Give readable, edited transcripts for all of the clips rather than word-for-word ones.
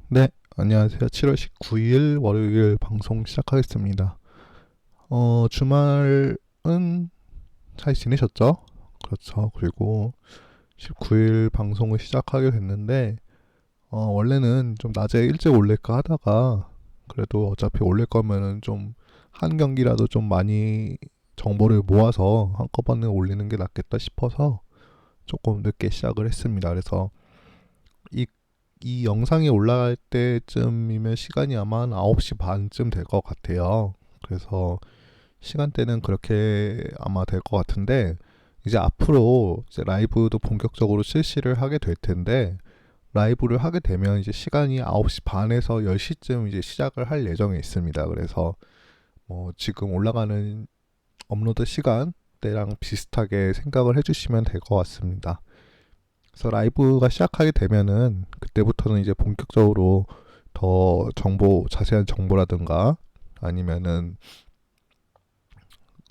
네, 안녕하세요. 7월 19일 월요일 방송 시작하겠습니다. 주말은 잘 지내셨죠? 그렇죠. 그리고 19일 방송을 시작하게 됐는데, 원래는 좀 낮에 일찍 올릴까 하다가, 그래도 어차피 올릴 거면은 좀 한 경기라도 좀 많이 정보를 모아서 한꺼번에 올리는 게 낫겠다 싶어서 조금 늦게 시작을 했습니다. 그래서 이 이 영상이 올라갈 때쯤이면 시간이 아마 한 9시 반쯤 될 것 같아요. 그래서 시간대는 그렇게 아마 될 것 같은데, 이제 앞으로 이제 라이브도 본격적으로 실시를 하게 될 텐데, 라이브를 하게 되면 이제 시간이 9시 반에서 10시쯤 이제 시작을 할 예정에 있습니다. 그래서 뭐 지금 올라가는 업로드 시간대랑 비슷하게 생각을 해주시면 될 것 같습니다. 그래서 라이브가 시작하게 되면은 그때부터는 이제 본격적으로 더 자세한 정보라든가 아니면은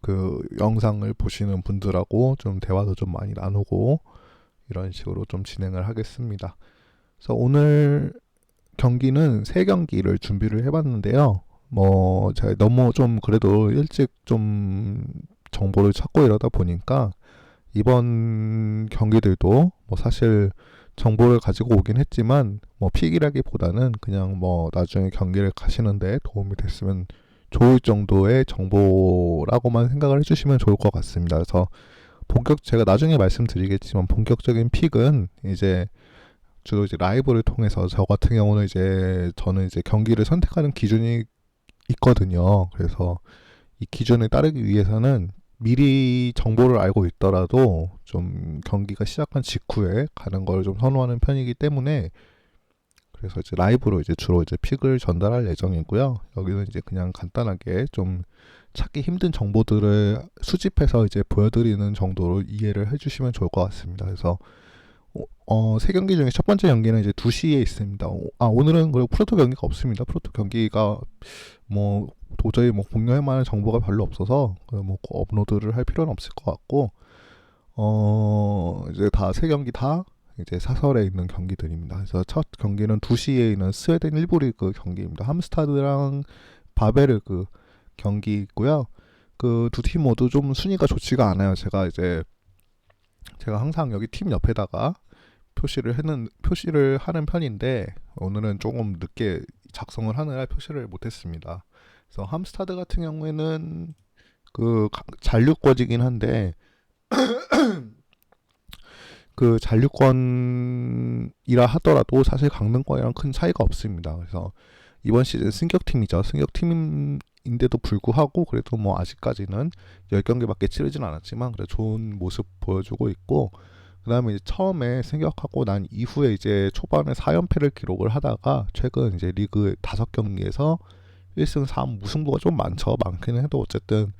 그 영상을 보시는 분들하고 좀 대화도 좀 많이 나누고 이런 식으로 좀 진행을 하겠습니다. 그래서 오늘 경기는 세 경기를 준비를 해봤는데요. 뭐 제가 너무 좀 그래도 일찍 좀 정보를 찾고 이러다 보니까 이번 경기들도 뭐 사실 정보를 가지고 오긴 했지만 뭐 픽이라기보다는 그냥 뭐 나중에 경기를 가시는데 도움이 됐으면 좋을 정도의 정보라고만 생각을 해주시면 좋을 것 같습니다. 그래서 제가 나중에 말씀드리겠지만 본격적인 픽은 이제 주로 이제 라이브를 통해서 저 같은 경우는 이제 저는 이제 경기를 선택하는 기준이 있거든요. 그래서 이 기준을 따르기 위해서는 미리 정보를 알고 있더라도 좀 경기가 시작한 직후에 가는 걸 좀 선호하는 편이기 때문에 그래서 이제 라이브로 이제 주로 이제 픽을 전달할 예정이고요. 여기는 이제 그냥 간단하게 좀 찾기 힘든 정보들을 수집해서 이제 보여드리는 정도로 이해를 해주시면 좋을 것 같습니다. 그래서 세 경기 중에 첫 번째 경기는 이제 2시에 있습니다. 오늘은 그리고 프로토 경기가 없습니다. 프로토 경기가 뭐 도저히 뭐 공유할 만한 정보가 별로 없어서 뭐 업로드를 할 필요는 없을 것 같고 이제 다 세 경기 다 이제 사설에 있는 경기들입니다. 그래서 첫 경기는 2시에 있는 스웨덴 1부 리그 경기입니다. 함스타드랑 바베르그 경기 있고요. 그 두 팀 모두 좀 순위가 좋지가 않아요. 제가 항상 여기 팀 옆에다가 표시를 하는 편인데 오늘은 조금 늦게 작성을 하느라 표시를 못했습니다. 그래서 함스타드 같은 경우에는 그 잔류권이긴 한데 그 잔류권이라 하더라도 사실 강등권이랑 큰 차이가 없습니다. 그래서 이번 시즌 승격팀이죠. 승격팀인데도 불구하고 그래도 뭐 아직까지는 10경기밖에 치르진 않았지만 그래 좋은 모습 보여주고 있고 그 다음에 이제 처음에 승격하고 난 이후에 이제 초반에 4연패를 기록을 하다가 최근 이제 리그 5경기에서 1승 3 무승부가 좀 많죠. 많기는 해도 어쨌든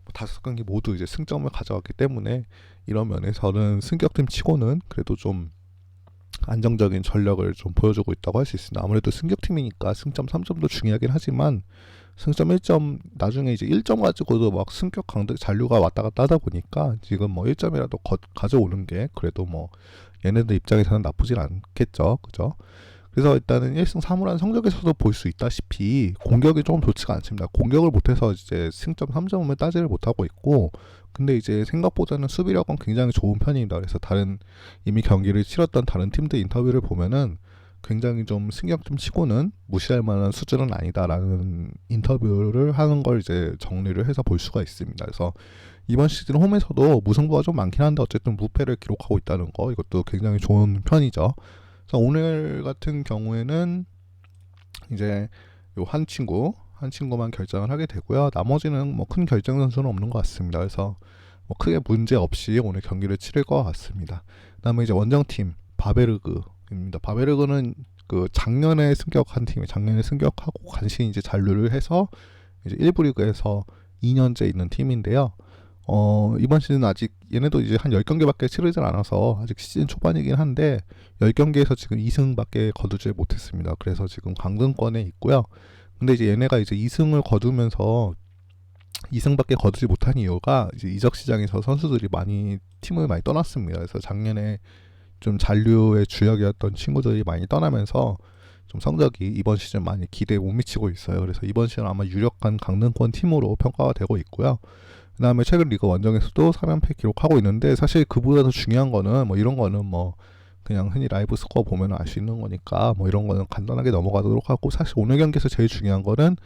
5경기 모두 이제 승점을 가져왔기 때문에 이런 면에서는 승격팀 치고는 그래도 좀 안정적인 전력을 좀 보여주고 있다고 할 수 있습니다. 아무래도 승격팀이니까 승점 3점도 중요하긴 하지만 승점 1점 나중에 이제 1점 가지고도 막 승격 강등 잔류가 왔다 갔다 하다 보니까 지금 뭐 1점이라도 가져오는 게 그래도 뭐 얘네들 입장에서는 나쁘진 않겠죠. 그죠? 그래서 일단은 1승 3무라는 성적에서도 볼 수 있다시피 공격이 조금 좋지가 않습니다. 공격을 못해서 이제 승점 3점을 따지를 못하고 있고 근데 이제 생각보다는 수비력은 굉장히 좋은 편입니다. 그래서 이미 경기를 치렀던 다른 팀들 인터뷰를 보면은 굉장히 좀 승격팀 치고는 무시할 만한 수준은 아니다라는 인터뷰를 하는 걸 이제 정리를 해서 볼 수가 있습니다. 그래서 이번 시즌 홈에서도 무승부가 좀 많긴 한데 어쨌든 무패를 기록하고 있다는 거 이것도 굉장히 좋은 편이죠. 그래서 오늘 같은 경우에는 이제 요 한 친구만 결정을 하게 되고요. 나머지는 뭐 큰 결정 선수는 없는 것 같습니다. 그래서 뭐 크게 문제 없이 오늘 경기를 치를 것 같습니다. 그다음에 이제 원정팀 바베르그입니다. 바베르그는 그 작년에 승격하고 간신히 이제 잔류를 해서 이제 1부 리그에서 2년째 있는 팀인데요. 이번 시즌 아직 얘네도 이제 한 10경기밖에 치르질 않아서 아직 시즌 초반이긴 한데 10경기에서 지금 2승밖에 거두지 못했습니다. 그래서 지금 강등권에 있고요. 근데 이제 얘네가 이제 2승을 거두면서 2승밖에 거두지 못한 이유가 이제 이적 시장에서 선수들이 팀을 많이 떠났습니다. 그래서 작년에 좀 잔류의 주역이었던 친구들이 많이 떠나면서 좀 성적이 이번 시즌 많이 기대에 못 미치고 있어요. 그래서 이번 시즌 아마 유력한 강등권 팀으로 평가가 되고 있고요. 그 다음에 최근 리그 원정에서도 3연패 기록하고 있는데, 사실 그보다 더 중요한 거는 뭐 이런 거는 뭐 그냥 흔히 라이브 스코어 보면 알 수 있는 거니까 뭐 이런 거는 간단하게 넘어가도록 하고, 사실 오늘 경기에서 제일 중요한 거는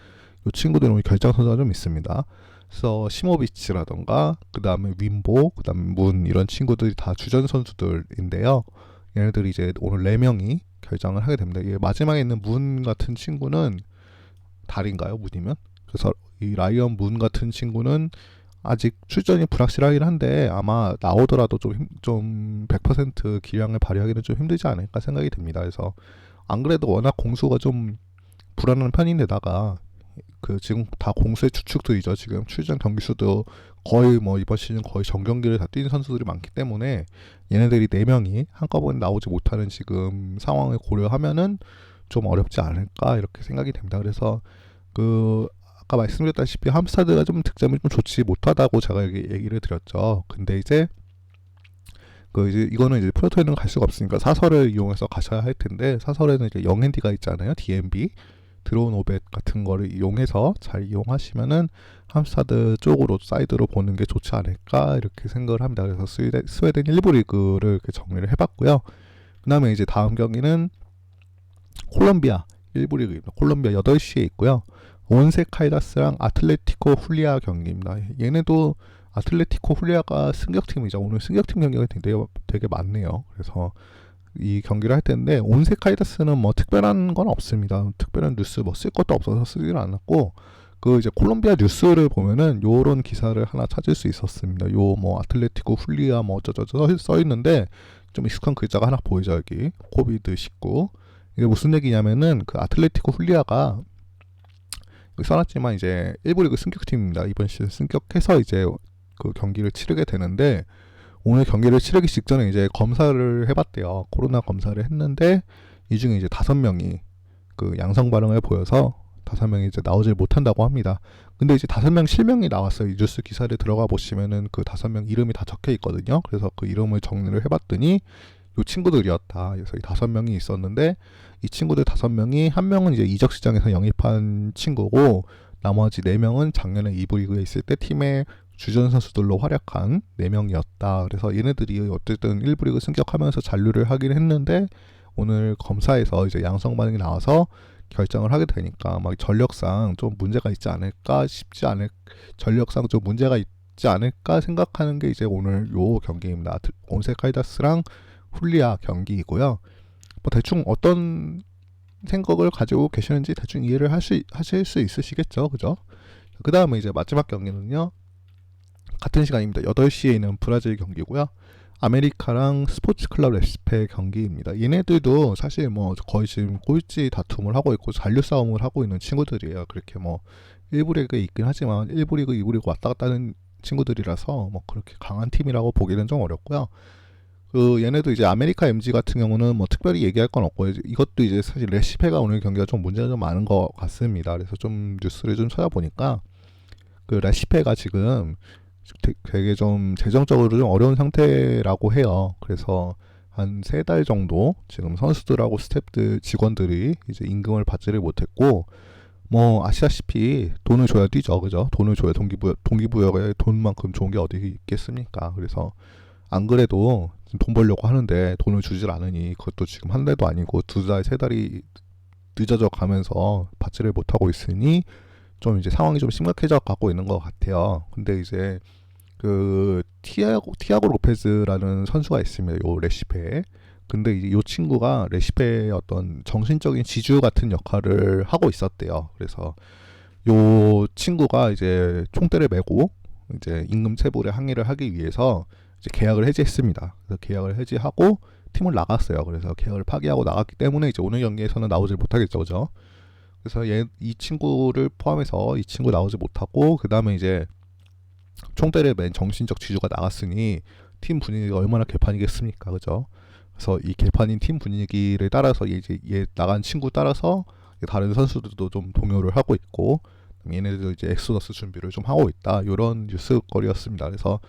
이 친구들은 우리 결장 선수가 좀 있습니다. 그래서 시모비치라던가 그 다음에 윈보, 그 다음에 문, 이런 친구들이 다 주전 선수들인데요. 얘네들이 이제 오늘 4명이 결장을 하게 됩니다. 이게 마지막에 있는 문 같은 친구는 달인가요? 문이면? 그래서 이 라이언 문 같은 친구는 아직 출전이 불확실하긴 한데 아마 나오더라도 좀 100% 기량을 발휘하기는 좀 힘들지 않을까 생각이 듭니다. 그래서 안 그래도 워낙 공수가 좀 불안한 편인데다가 그 지금 다 공수의 주축들이죠. 지금 출전 경기 수도 거의 뭐 이번 시즌 거의 전 경기를 다 뛴 선수들이 많기 때문에 얘네들이 4명이 한꺼번에 나오지 못하는 지금 상황을 고려하면은 좀 어렵지 않을까 이렇게 생각이 됩니다. 그래서 그 아까 말씀드렸다시피 함스타드가 좀 득점이 좀 좋지 못하다고 제가 얘기를 드렸죠. 근데 이제 이제 이거는 이제 프로토에는 갈 수가 없으니까 사설을 이용해서 가셔야 할 텐데, 사설에는 이제 영앤디가 있잖아요. DMB 드론 오벳 같은 거를 이용해서 잘 이용하시면은 함스타드 쪽으로 사이드로 보는 게 좋지 않을까 이렇게 생각을 합니다. 그래서 스웨덴 1부 리그를 이렇게 정리를 해봤고요. 그 다음에 이제 다음 경기는 콜롬비아 1부 리그입니다. 콜롬비아 8시에 있고요. 온세 카이다스랑 아틀레티코 훌리아 경기입니다. 얘네도 아틀레티코 훌리아가 승격팀이죠. 오늘 승격팀 경기가 되게 많네요. 그래서 이 경기를 할 텐데, 온세 카이다스는 뭐 특별한 건 없습니다. 특별한 뉴스 뭐 쓸 것도 없어서 쓰지는 않았고, 그 이제 콜롬비아 뉴스를 보면은 요런 기사를 하나 찾을 수 있었습니다. 요 뭐 아틀레티코 훌리아 뭐 어쩌저쩌 써 있는데 좀 익숙한 글자가 하나 보이죠. 여기 코비드 19. 이게 무슨 얘기냐면은 그 아틀레티코 훌리아가 써놨지만 이제 1부 리그 승격팀입니다. 이번 시즌 승격해서 이제 그 경기를 치르게 되는데, 오늘 경기를 치르기 직전에 이제 검사를 해봤대요. 코로나 검사를 했는데 이 중에 이제 5명이 그 양성 반응을 보여서 5명이 이제 나오질 못한다고 합니다. 근데 이제 5명 실명이 나왔어요. 이 뉴스 기사를 들어가 보시면은 그 5명 이름이 다 적혀 있거든요. 그래서 그 이름을 정리를 해봤더니 요 친구들이었다. 그래서 이 5명이 있었는데, 이 친구들 5명이 한 명은 이제 이적 시장에서 영입한 친구고, 나머지 4명은 작년에 2부 리그에 있을 때 팀의 주전 선수들로 활약한 4명이었다. 그래서 얘네들이 어쨌든 1부 리그 승격하면서 잔류를 하긴 했는데, 오늘 검사에서 이제 양성 반응이 나와서 결정을 하게 되니까 막 전력상 좀 문제가 있지 않을까 전력상 좀 문제가 있지 않을까 생각하는 게 이제 오늘 요 경기입니다. 온세 카이다스랑 훌리아 경기이고요. 뭐 대충 어떤 생각을 가지고 계시는지 대충 이해를 하실 수 있으시겠죠, 그죠? 그 다음에 이제 마지막 경기는요, 같은 시간입니다. 8시에 있는 브라질 경기고요. 아메리카랑 스포츠클럽 레시페 경기입니다. 얘네들도 사실 뭐 거의 지금 꼴찌 다툼을 하고 있고 잔류 싸움을 하고 있는 친구들이에요. 그렇게 뭐 1부 리그에 있긴 하지만 1부 리그, 2부 리그 왔다 갔다 하는 친구들이라서 뭐 그렇게 강한 팀이라고 보기는 좀 어렵고요. 그 얘네도 이제 아메리카 MG 같은 경우는 뭐 특별히 얘기할 건 없고, 이것도 이제 사실 레시페가 오늘 경기가 좀 문제가 좀 많은 것 같습니다. 그래서 좀 뉴스를 좀 찾아보니까 그 레시페가 지금 되게 좀 재정적으로 좀 어려운 상태라고 해요. 그래서 한 3달 정도 지금 선수들하고 스태프들, 직원들이 이제 임금을 받지를 못했고, 뭐 아시다시피 돈을 줘야 뛰죠, 그죠? 돈을 줘야 동기부여에 돈만큼 좋은 게 어디 있겠습니까? 그래서 안 그래도 돈 벌려고 하는데 돈을 주질 않으니, 그것도 지금 한 달도 아니고 2달, 3달이 늦어져 가면서 받지를 못하고 있으니 좀 이제 상황이 좀 심각해져 가고 있는 것 같아요. 근데 이제 그 티아고 로페즈라는 선수가 있습니다. 요 레시페에. 근데 이제 요 친구가 레시페의 어떤 정신적인 지주 같은 역할을 하고 있었대요. 그래서 요 친구가 이제 총대를 메고 이제 임금 체불에 항의를 하기 위해서 이제 계약을 해지했습니다. 그래서 계약을 해지하고 팀을 나갔어요. 그래서 계약을 파기하고 나갔기 때문에 이제 오늘 경기에서는 나오질 못하겠죠, 그죠? 그래서 이 친구를 포함해서 이 친구 나오지 못하고, 그 다음에 이제 총대를 맨 정신적 지주가 나갔으니 팀 분위기가 얼마나 개판이겠습니까, 그죠? 그래서 이 개판인 팀 분위기를 따라서 이제 얘 나간 친구 따라서 다른 선수들도 좀 동요를 하고 있고, 얘네들도 이제 엑소더스 준비를 좀 하고 있다, 이런 뉴스거리였습니다. 그래서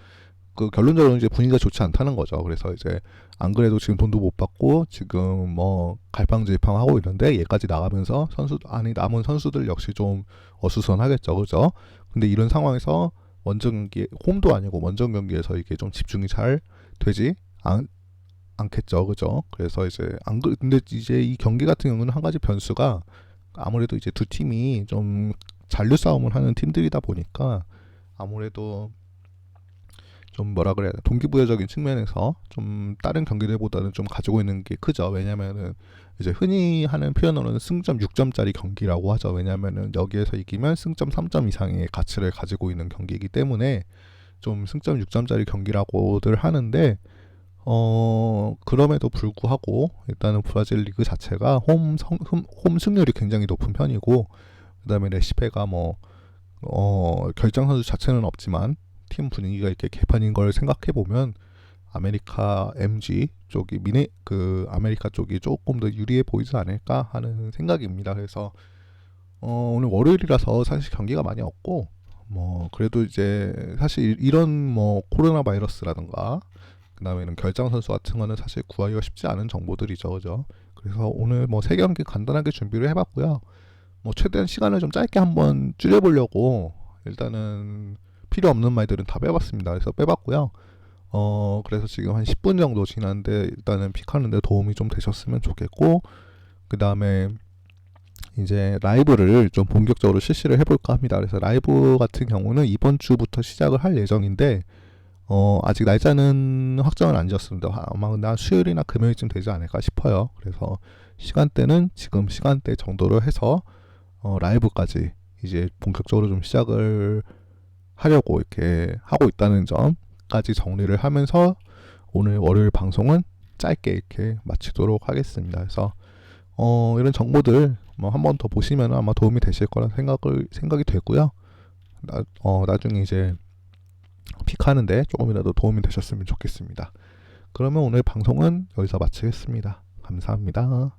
그 결론적으로 이제 분위기가 좋지 않다는 거죠. 그래서 이제 안 그래도 지금 돈도 못 받고 지금 뭐 갈팡질팡하고 있는데 얘까지 나가면서 선수 아니 남은 선수들 역시 좀 어수선하겠죠, 그죠? 근데 이런 상황에서 원정 경기 홈도 아니고 원정 경기에서 이게 좀 집중이 잘 되지 않겠죠, 그죠? 그래서 이제 근데 이제 이 경기 같은 경우는 한 가지 변수가 아무래도 이제 두 팀이 좀 잔류 싸움을 하는 팀들이다 보니까 아무래도 좀 뭐라 그래야 돼 동기부여적인 측면에서 좀 다른 경기들보다는 좀 가지고 있는 게 크죠. 왜냐면은 이제 흔히 하는 표현으로는 승점 6점짜리 경기라고 하죠. 왜냐면은 여기에서 이기면 승점 3점 이상의 가치를 가지고 있는 경기이기 때문에 좀 승점 6점짜리 경기라고들 하는데 그럼에도 불구하고 일단은 브라질 리그 자체가 홈 승률이 굉장히 높은 편이고 그다음에 레시페가 뭐 결정 선수 자체는 없지만 팀 분위기가 이렇게 개판인 걸 생각해 보면 아메리카 MG 쪽이 아메리카 쪽이 조금 더 유리해 보이지 않을까 하는 생각입니다. 그래서 오늘 월요일이라서 사실 경기가 많이 없고 뭐 그래도 이제 사실 이런 뭐 코로나 바이러스라든가 그다음에 이런 결장 선수 같은 거는 사실 구하기가 쉽지 않은 정보들이죠, 그죠? 그래서 오늘 뭐 세 경기 간단하게 준비를 해봤고요. 뭐 최대한 시간을 좀 짧게 한번 줄여보려고 일단은 필요 없는 말들은 다 빼봤습니다. 그래서 빼봤고요. 그래서 지금 한 10분 정도 지났는데 일단은 픽하는데 도움이 좀 되셨으면 좋겠고 그 다음에 이제 라이브를 좀 본격적으로 실시를 해볼까 합니다. 그래서 라이브 같은 경우는 이번 주부터 시작을 할 예정인데 아직 날짜는 확정은 안 지었습니다. 아마 나 수요일이나 금요일쯤 되지 않을까 싶어요. 그래서 시간대는 지금 시간대 정도로 해서 라이브까지 이제 본격적으로 좀 시작을 하려고 이렇게 하고 있다는 점까지 정리를 하면서 오늘 월요일 방송은 짧게 이렇게 마치도록 하겠습니다. 그래서 이런 정보들 뭐 한 번 더 보시면 아마 도움이 되실 거란 생각이 되고요. 나중에 이제 픽하는데 조금이라도 도움이 되셨으면 좋겠습니다. 그러면 오늘 방송은 여기서 마치겠습니다. 감사합니다.